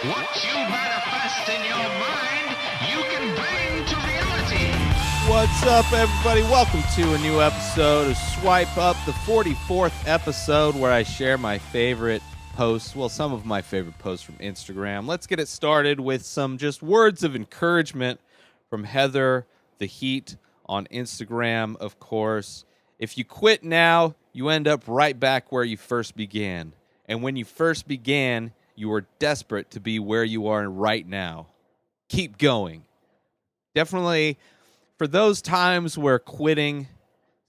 What you manifest in your mind, you can bring to reality. What's up, everybody? Welcome to a new episode of Swipe Up, the 44th episode where I share my favorite posts, well, some of my favorite posts from Instagram. Let's get it started with some just words of encouragement from Heather the Heat on Instagram, of course. If you quit now, you end up right back where you first began. And when you first began, you were desperate to be where you are right now. Keep going. Definitely, for those times where quitting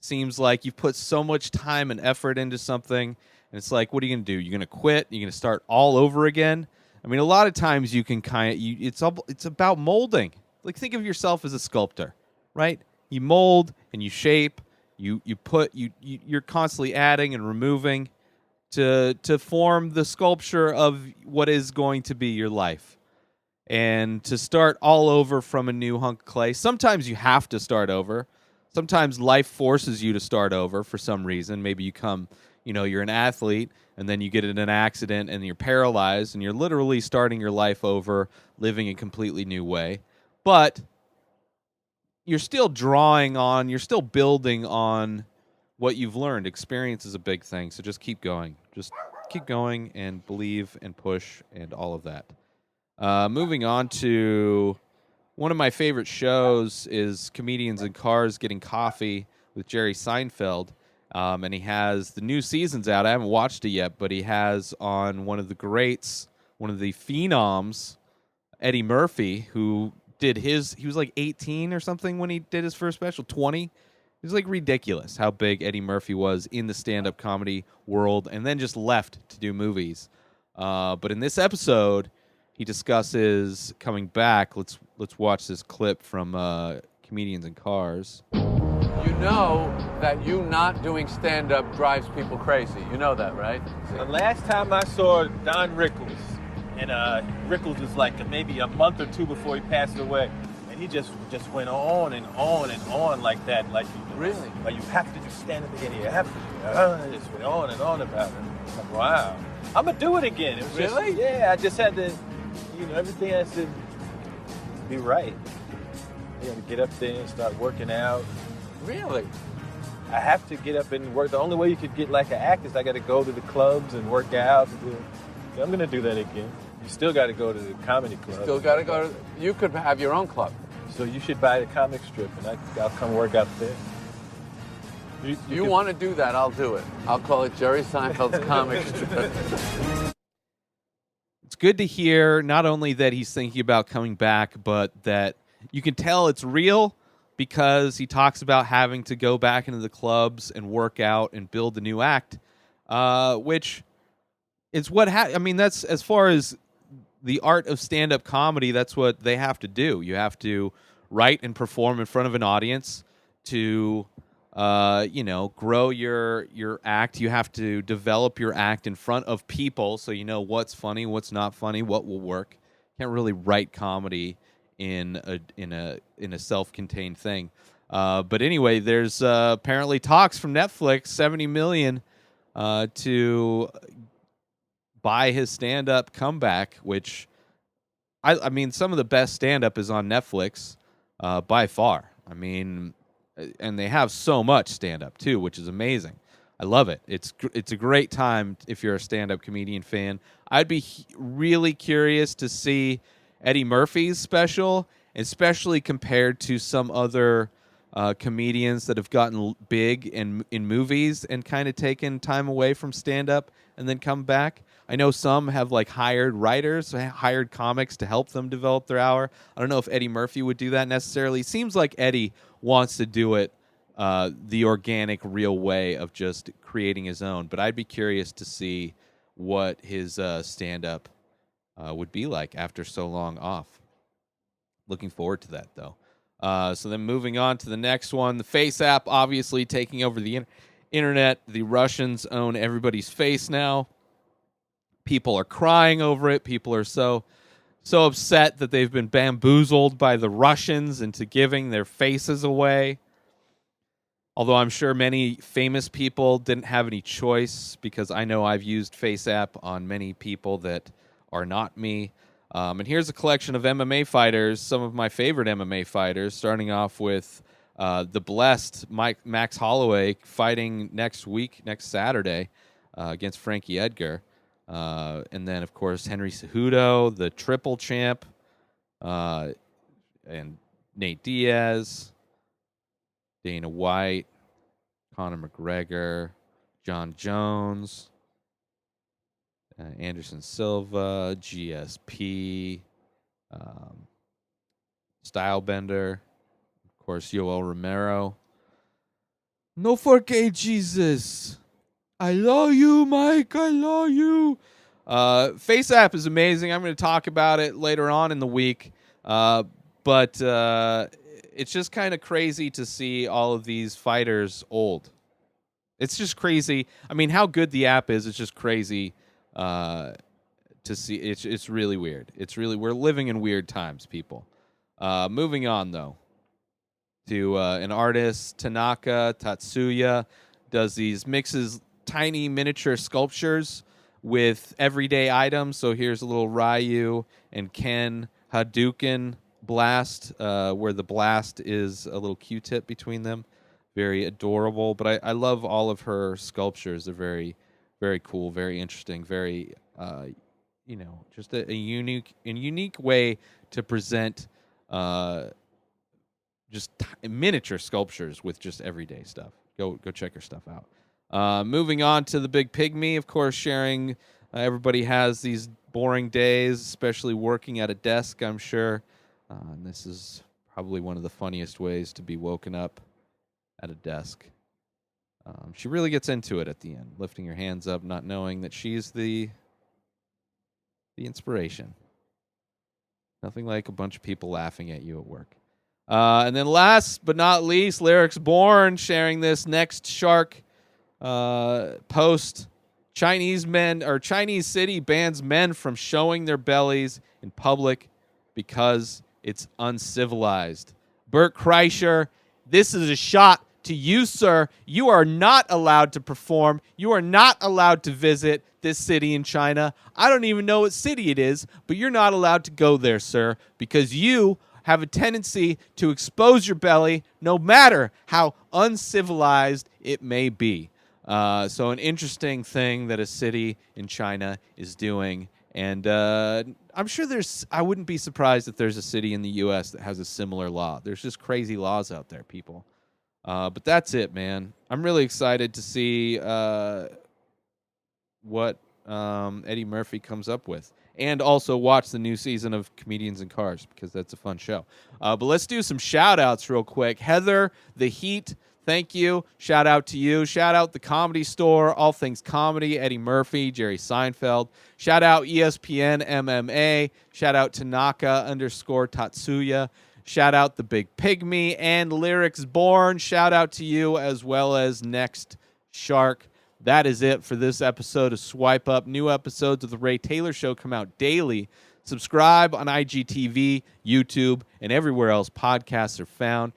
seems like you've put so much time and effort into something, and it's like, what are you going to do? You're going to quit? You're going to start all over again? I mean, a lot of times you can it's about molding. Like, think of yourself as a sculptor, right? You mold and you shape. You're constantly adding and removing to form the sculpture of what is going to be your life. And to start all over from a new hunk of clay. Sometimes you have to start over. Sometimes life forces you to start over for some reason. Maybe you're an athlete, and then you get in an accident and you're paralyzed, and you're literally starting your life over, living a completely new way. But you're still you're still building on what you've learned. Experience is a big thing, so just keep going. Just keep going and believe and push and all of that. Moving on to one of my favorite shows is Comedians in Cars Getting Coffee with Jerry Seinfeld. And he has the new season's out. I haven't watched it yet, but he has on one of the greats, one of the phenoms, Eddie Murphy, who he was like 18 or something when he did his first special, 20. It was like ridiculous how big Eddie Murphy was in the stand-up comedy world and then just left to do movies. But in this episode, he discusses coming back. Let's watch this clip from Comedians in Cars. You know that you not doing stand-up drives people crazy. You know that, right? The last time I saw Don Rickles, and Rickles was like maybe a month or two before he passed away, and he just went on and on and on like that. Like, really? Like, you have to just stand up again. You have to. Just went on and on about it. I'm like, wow. I'm going to do it again. It was really? I just had to, everything has to be right. You got to get up there and start working out. Really? I have to get up and work. The only way you could get like an act is I got to go to the clubs and work out. I'm going to do that again. You still got to go to the comedy club. Still got to go to... You could have your own club. So you should buy the comic strip, and I'll come work out there. You want to do that, I'll do it. I'll call it Jerry Seinfeld's comic strip. It's good to hear not only that he's thinking about coming back, but that you can tell it's real because he talks about having to go back into the clubs and work out and build a new act, which is that's as far as the art of stand-up comedy, that's what they have to do. You have to write and perform in front of an audience to grow your act. You have to develop your act in front of people so you know what's funny, what's not funny, what will work. Can't really write comedy in a self-contained thing. But anyway, there's apparently talks from Netflix, $70 million to buy his stand-up comeback, which I mean, some of the best stand-up is on Netflix by far. I mean, and they have so much stand-up too, which is amazing. I love it. It's a great time if you're a stand-up comedian fan. I'd be really curious to see Eddie Murphy's special, especially compared to some other comedians that have gotten big in movies and kind of taken time away from stand-up and then come back. I know some have like hired writers, hired comics to help them develop their hour. I don't know if Eddie Murphy would do that necessarily. It seems like Eddie wants to do it the organic, real way of just creating his own. But I'd be curious to see what his stand-up would be like after so long off. Looking forward to that, though. So then moving on to the next one, the Face app obviously taking over the internet. The Russians own everybody's face now. People are crying over it. People are so upset that they've been bamboozled by the Russians into giving their faces away. Although I'm sure many famous people didn't have any choice, because I know I've used Face app on many people that are not me. And here's a collection of MMA fighters, some of my favorite MMA fighters, starting off with the blessed Max Holloway fighting next Saturday, against Frankie Edgar. And then, of course, Henry Cejudo, the triple champ, and Nate Diaz, Dana White, Conor McGregor, John Jones, Anderson Silva, GSP, Stylebender, of course, Yoel Romero. No forget Jesus. I love you, Mike. I love you. Face App is amazing. I'm going to talk about it later on in the week. But it's just kind of crazy to see all of these fighters old. It's just crazy. I mean, how good the app is, it's just crazy to see. It's really weird. We're living in weird times, people. Moving on, though, to an artist, Tanaka Tatsuya, mixes tiny miniature sculptures with everyday items. So here's a little Ryu and Ken Hadouken blast, where the blast is a little Q-tip between them. Very adorable. But I love all of her sculptures. They're very, very cool, very interesting, very, just a unique way to present just miniature sculptures with just everyday stuff. Go check her stuff out. Moving on to the Big Pygmy, of course, sharing. Everybody has these boring days, especially working at a desk, I'm sure. And this is probably one of the funniest ways to be woken up at a desk. She really gets into it at the end, lifting her hands up, not knowing that she's the inspiration. Nothing like a bunch of people laughing at you at work. And then last but not least, Lyrics Born sharing this next shark post. Chinese city bans men from showing their bellies in public because it's uncivilized. Bert Kreischer, this is a shot to you, sir. You are not allowed to perform. You are not allowed to visit this city in China. I don't even know what city it is, but you're not allowed to go there, sir, because you have a tendency to expose your belly no matter how uncivilized it may be. So an interesting thing that a city in China is doing. And I'm sure I wouldn't be surprised if there's a city in the U.S. that has a similar law. There's just crazy laws out there, people. But that's it, man. I'm really excited to see what Eddie Murphy comes up with. And also watch the new season of Comedians in Cars, because that's a fun show. But let's do some shout-outs real quick. Heather, The Heat, thank you. Shout out to you. Shout out The Comedy Store, All Things Comedy, Eddie Murphy, Jerry Seinfeld. Shout out ESPN MMA. Shout out Tanaka_Tatsuya. Shout out The Big Pygmy and Lyrics Born. Shout out to you, as well as Next Shark. That is it for this episode of Swipe Up. New episodes of The Ray Taylor Show come out daily. Subscribe on IGTV, YouTube, and everywhere else podcasts are found.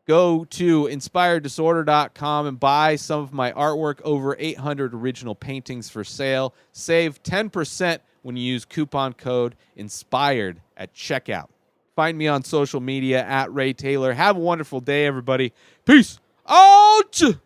Go to inspireddisorder.com and buy some of my artwork. Over 800 original paintings for sale. Save 10% when you use coupon code INSPIRED at checkout. Find me on social media at Ray Taylor. Have a wonderful day, everybody. Peace out!